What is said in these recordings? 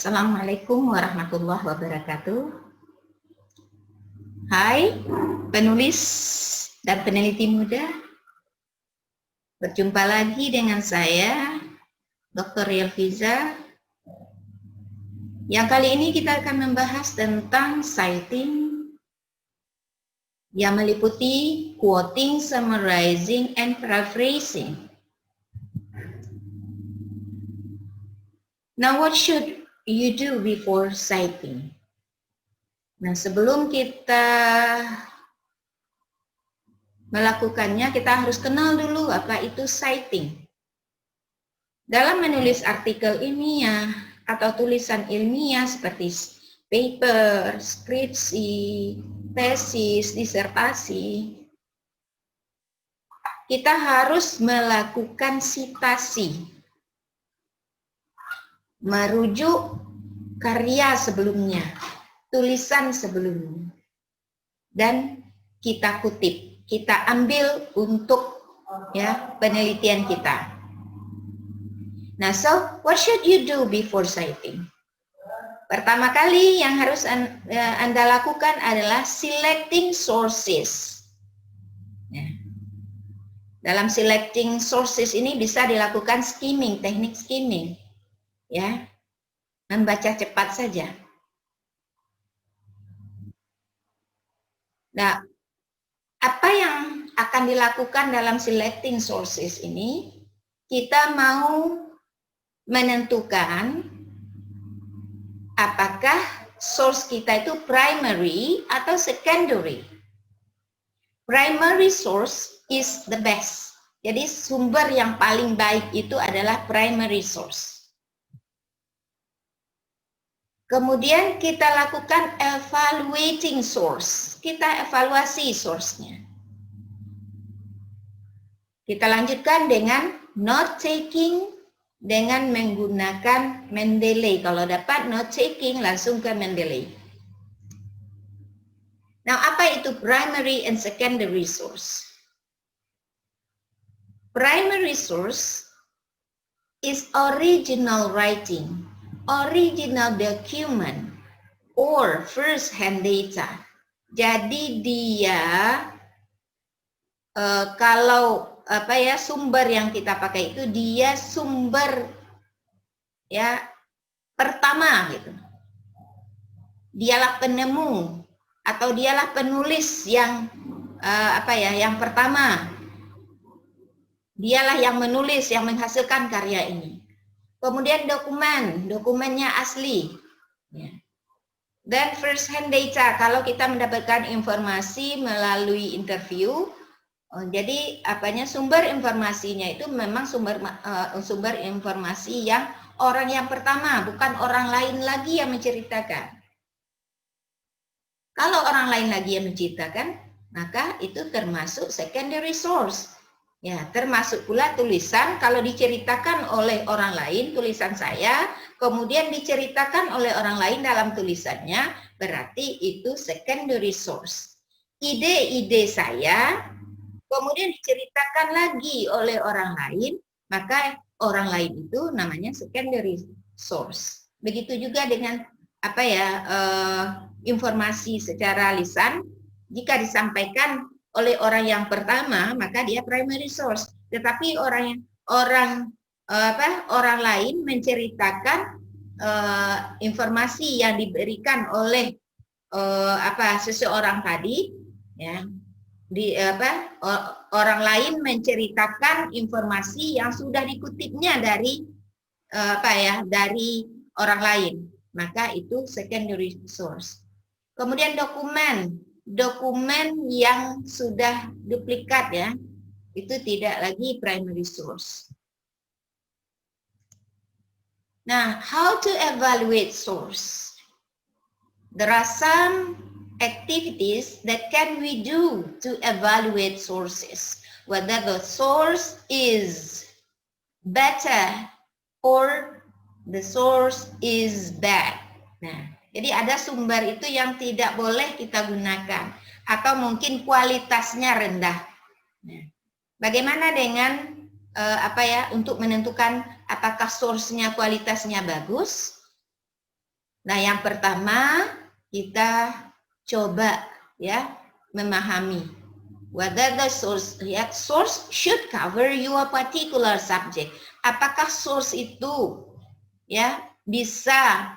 Assalamualaikum warahmatullahi wabarakatuh. Hai penulis dan peneliti muda, berjumpa lagi dengan saya Dr. Yelviza, yang kali ini kita akan membahas tentang citing yang meliputi quoting, summarizing, and paraphrasing. Now what should you do before citing? Nah, sebelum kita melakukannya, kita harus kenal dulu apa itu citing. Dalam menulis artikel ilmiah atau tulisan ilmiah seperti paper, skripsi, tesis, disertasi, kita harus melakukan sitasi, merujuk karya sebelumnya, tulisan sebelumnya, dan kita kutip, kita ambil untuk penelitian kita. Nah, so what should you do before citing? Pertama kali yang harus Anda lakukan adalah selecting sources. Dalam selecting sources ini bisa dilakukan skimming, teknik skimming, ya, membaca cepat saja. Nah, apa yang akan dilakukan dalam selecting sources ini? Kita mau menentukan apakah source kita itu primary atau secondary. Primary source is the best. Jadi sumber yang paling baik itu adalah primary source. Kemudian kita lakukan evaluating source. Kita evaluasi source-nya. Kita lanjutkan dengan note taking dengan menggunakan Mendeley. Kalau dapat note taking langsung ke Mendeley. Nah, apa itu primary and secondary source? Primary source is original writing, original document, or first-hand data. Jadi dia kalau sumber yang kita pakai itu dia sumber pertama gitu. Dialah penemu atau dialah penulis yang yang pertama. Dialah yang menulis, yang menghasilkan karya ini. Kemudian dokumennya asli. Dan first hand data, kalau kita mendapatkan informasi melalui interview, jadi sumber informasinya itu memang sumber informasi yang orang yang pertama, bukan orang lain lagi yang menceritakan. Kalau orang lain lagi yang menceritakan, maka itu termasuk secondary source. Ya, termasuk pula tulisan kalau diceritakan oleh orang lain, tulisan saya, kemudian diceritakan oleh orang lain dalam tulisannya, berarti itu secondary source. Ide-ide saya kemudian diceritakan lagi oleh orang lain, maka orang lain itu namanya secondary source. Begitu juga dengan informasi secara lisan, jika disampaikan oleh orang yang pertama, maka dia primary source. Tetapi orang lain menceritakan informasi yang diberikan oleh seseorang tadi, ya. Orang lain menceritakan informasi yang sudah dikutipnya dari dari orang lain, maka itu secondary source. Kemudian dokumen yang sudah duplikat, ya, itu tidak lagi primary source. Nah, how to evaluate source? There are some activities that can we do to evaluate sources, whether the source is better or the source is bad. Nah, jadi ada sumber itu yang tidak boleh kita gunakan atau mungkin kualitasnya rendah. Nah, bagaimana dengan untuk menentukan apakah source-nya kualitasnya bagus Nah, yang pertama kita coba ya memahami whether the source should cover your particular subject. Apakah source itu ya bisa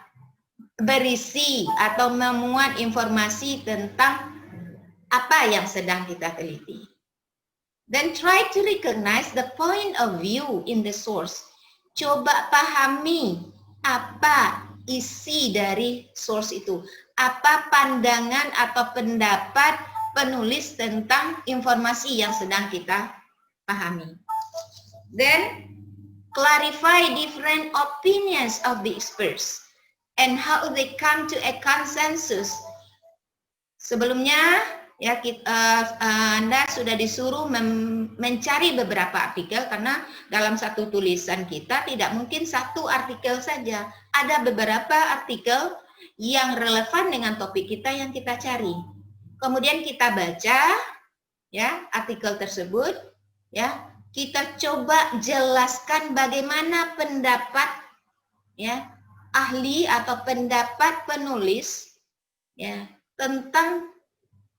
berisi atau memuat informasi tentang apa yang sedang kita teliti. Then try to recognize the point of view in the source. Coba pahami apa isi dari source itu. Apa pandangan atau pendapat penulis tentang informasi yang sedang kita pahami. Then clarify different opinions of the experts and how they come to a consensus. Sebelumnya ya Anda sudah disuruh mencari beberapa artikel karena dalam satu tulisan kita tidak mungkin satu artikel saja. Ada beberapa artikel yang relevan dengan topik kita yang kita cari. Kemudian kita baca ya artikel tersebut ya, kita coba jelaskan bagaimana pendapat ya ahli atau pendapat penulis ya tentang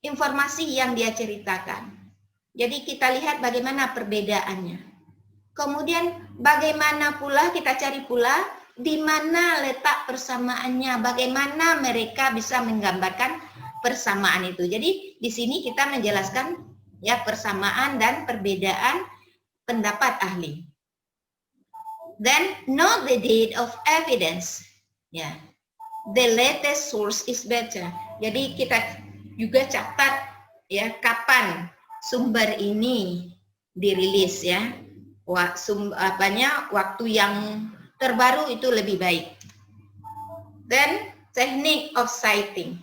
informasi yang dia ceritakan. Jadi kita lihat bagaimana perbedaannya. Kemudian bagaimana pula kita cari pula di mana letak persamaannya, bagaimana mereka bisa menggambarkan persamaan itu. Jadi di sini kita menjelaskan ya persamaan dan perbedaan pendapat ahli. Then note the date of evidence. Ya, the latest source is better. Jadi kita juga catat ya kapan sumber ini dirilis ya. Waktu yang terbaru itu lebih baik. Then technique of citing.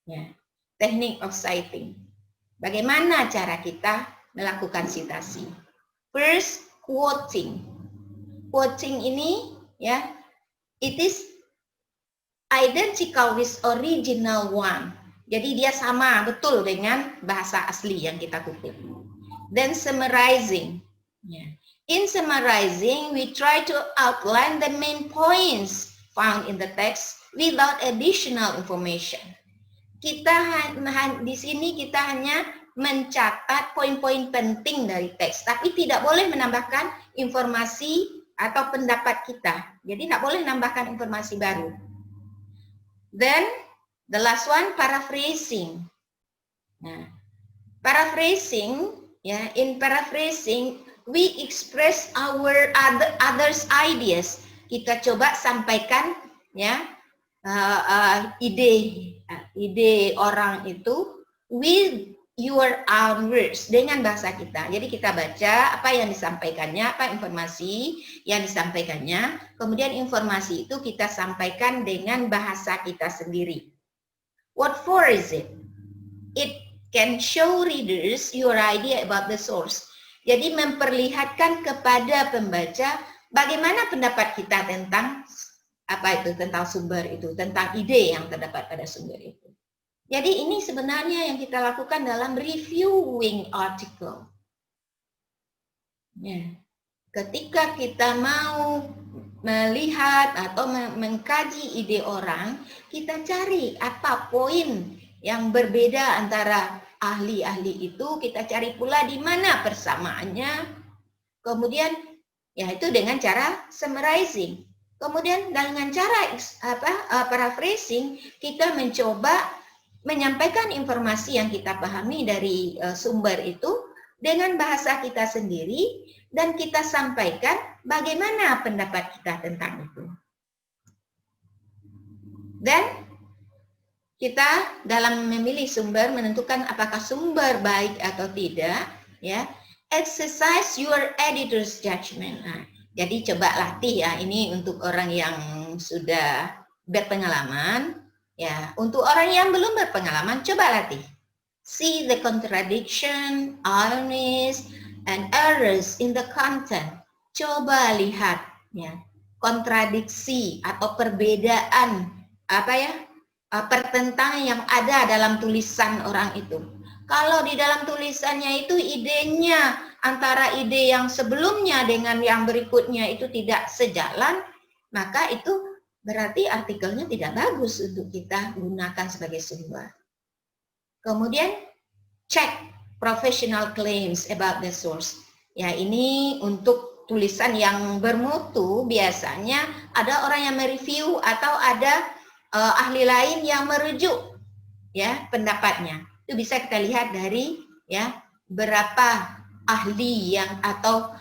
Ya, technique of citing. Bagaimana cara kita melakukan citasi? First, quoting. Quoting ini ya, it is identical with original one. Jadi dia sama betul dengan bahasa asli yang kita kutip. Then summarizing. In summarizing, we try to outline the main points found in the text without additional information. Di sini kita hanya mencatat poin-poin penting dari teks, tapi tidak boleh menambahkan informasi atau pendapat kita. Jadi tidak boleh menambahkan informasi baru. Then the last one, paraphrasing. Nah, paraphrasing, ya, in paraphrasing we express our others ideas. Kita coba sampaikan, ya, ide orang itu with your own words, dengan bahasa kita. Jadi kita baca apa yang disampaikannya, apa informasi yang disampaikannya, kemudian informasi itu kita sampaikan dengan bahasa kita sendiri. What for is it? It can show readers your idea about the source. Jadi memperlihatkan kepada pembaca bagaimana pendapat kita tentang tentang sumber itu, tentang ide yang terdapat pada sumber itu. Jadi ini sebenarnya yang kita lakukan dalam reviewing article. Ya. Ketika kita mau melihat atau mengkaji ide orang, kita cari apa poin yang berbeda antara ahli-ahli itu, kita cari pula di mana persamaannya. Kemudian ya itu dengan cara summarizing. Kemudian dengan cara paraphrasing, kita mencoba menyampaikan informasi yang kita pahami dari sumber itu dengan bahasa kita sendiri, dan kita sampaikan bagaimana pendapat kita tentang itu. Dan kita dalam memilih sumber menentukan apakah sumber baik atau tidak, ya. Exercise your editor's judgment. Nah, jadi coba latih ya, ini untuk orang yang sudah berpengalaman, ya. Untuk orang yang belum berpengalaman, coba latih. See the contradiction, ironies, and errors in the content. Coba lihat ya, kontradiksi atau perbedaan pertentangan yang ada dalam tulisan orang itu. Kalau di dalam tulisannya itu idenya antara ide yang sebelumnya dengan yang berikutnya itu tidak sejalan, maka itu berarti artikelnya tidak bagus untuk kita gunakan sebagai sumber. Kemudian check professional claims about the source. Ya, ini untuk tulisan yang bermutu biasanya ada orang yang mereview atau ada ahli lain yang merujuk ya pendapatnya. Itu bisa kita lihat dari ya berapa ahli yang atau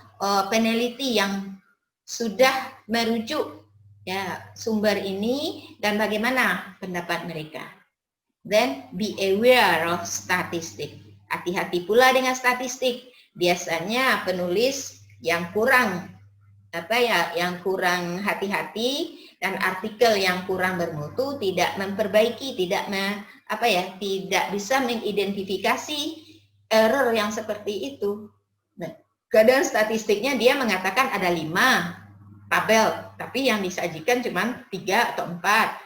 peneliti yang sudah merujuk ya sumber ini dan bagaimana pendapat mereka. Then be aware of statistic. Hati-hati pula dengan statistik. Biasanya penulis yang kurang yang kurang hati-hati dan artikel yang kurang bermutu tidak memperbaiki, tidak bisa mengidentifikasi error yang seperti itu. Nah, kadang statistiknya dia mengatakan ada 5 tabel, tapi yang disajikan cuma 3 atau 4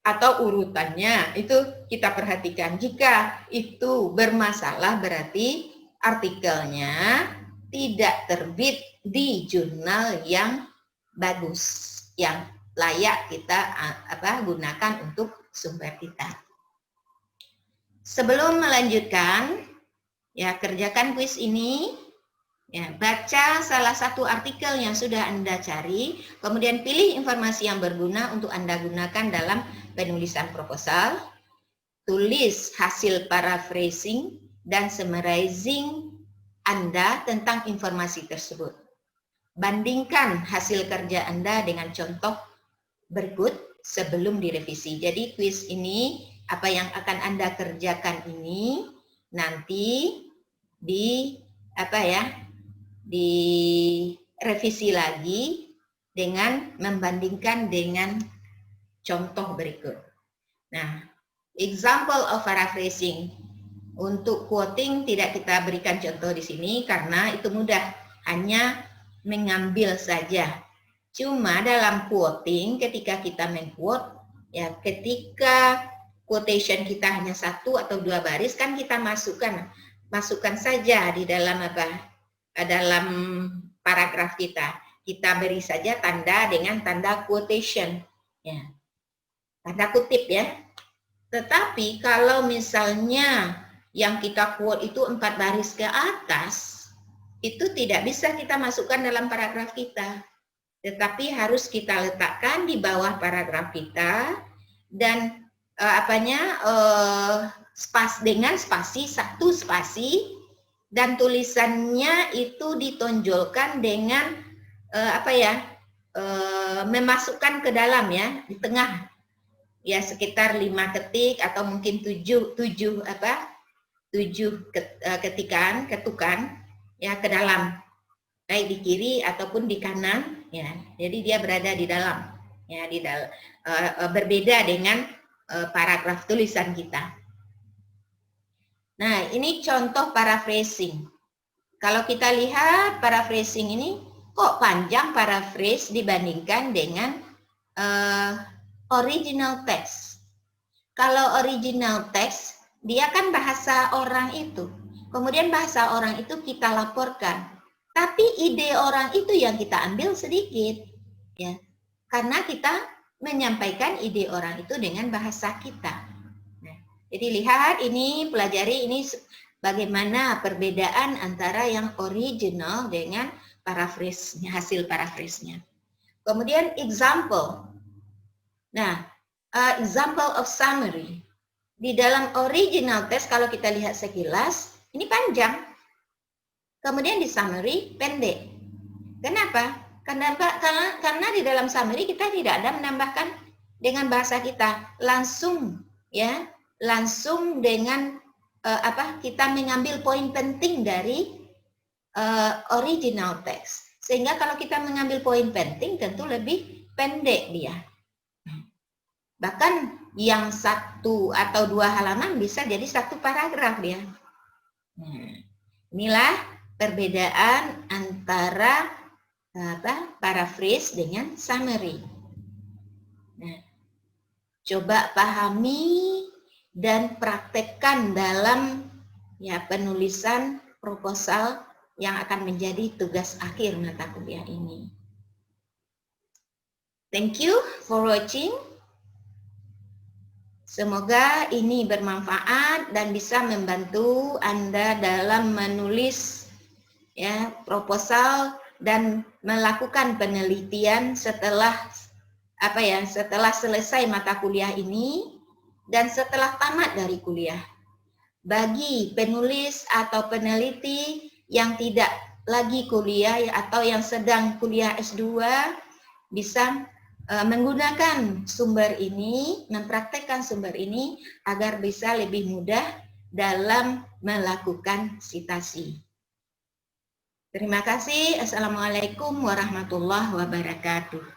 atau urutannya itu kita perhatikan. Jika itu bermasalah berarti artikelnya tidak terbit di jurnal yang bagus, yang layak kita gunakan untuk sumber kita. Sebelum melanjutkan, ya kerjakan kuis ini. Ya, baca salah satu artikel yang sudah Anda cari, kemudian pilih informasi yang berguna untuk Anda gunakan dalam penulisan proposal, tulis hasil paraphrasing dan summarizing Anda tentang informasi tersebut. Bandingkan hasil kerja Anda dengan contoh berikut sebelum direvisi. Jadi kuis ini, apa yang akan Anda kerjakan ini nanti direvisi lagi dengan membandingkan dengan contoh berikut. Nah, example of paraphrasing. Untuk quoting tidak kita berikan contoh di sini karena itu mudah, hanya mengambil saja. Cuma dalam quoting ketika kita mengquote, ya ketika quotation kita hanya 1 atau 2 baris kan kita masukkan saja di dalam dalam paragraf kita. Kita beri saja tanda dengan tanda quotation, ya, tanda kutip ya. Tetapi kalau misalnya yang kita quote itu 4 baris ke atas, itu tidak bisa kita masukkan dalam paragraf kita. Tetapi harus kita letakkan di bawah paragraf kita dan dengan spasi, 1 spasi, dan tulisannya itu ditonjolkan dengan memasukkan ke dalam ya, di tengah ya, sekitar 5 ketik atau mungkin 7 ketukan ya ke dalam, baik di kiri ataupun di kanan ya. Jadi dia berada di dalam ya, berbeda dengan paragraf tulisan kita. Nah, ini contoh paraphrasing. Kalau kita lihat paraphrasing ini, kok panjang paraphrase dibandingkan dengan original text. Kalau original text, dia kan bahasa orang itu. Kemudian bahasa orang itu kita laporkan. Tapi ide orang itu yang kita ambil sedikit. Ya, karena kita menyampaikan ide orang itu dengan bahasa kita. Jadi lihat ini, pelajari ini bagaimana perbedaan antara yang original dengan paraphrase-nya, hasil paraphrase-nya. Kemudian example. Nah, example of summary. Di dalam original text kalau kita lihat sekilas, ini panjang. Kemudian di summary pendek. Kenapa? Karena di dalam summary kita tidak ada menambahkan dengan bahasa kita, langsung ya. Langsung dengan kita mengambil poin penting dari original text. Sehingga kalau kita mengambil poin penting tentu lebih pendek dia. Bahkan yang 1 atau 2 halaman bisa jadi 1 paragraf dia. Inilah perbedaan antara paraphrase dengan summary. Nah, coba pahami dan praktekkan dalam ya penulisan proposal yang akan menjadi tugas akhir mata kuliah ini. Thank you for watching. Semoga ini bermanfaat dan bisa membantu Anda dalam menulis ya proposal dan melakukan penelitian setelah setelah selesai mata kuliah ini dan setelah tamat dari kuliah. Bagi penulis atau peneliti yang tidak lagi kuliah atau yang sedang kuliah S2 bisa menggunakan sumber ini, mempraktekkan sumber ini agar bisa lebih mudah dalam melakukan sitasi. Terima kasih. Assalamualaikum warahmatullahi wabarakatuh.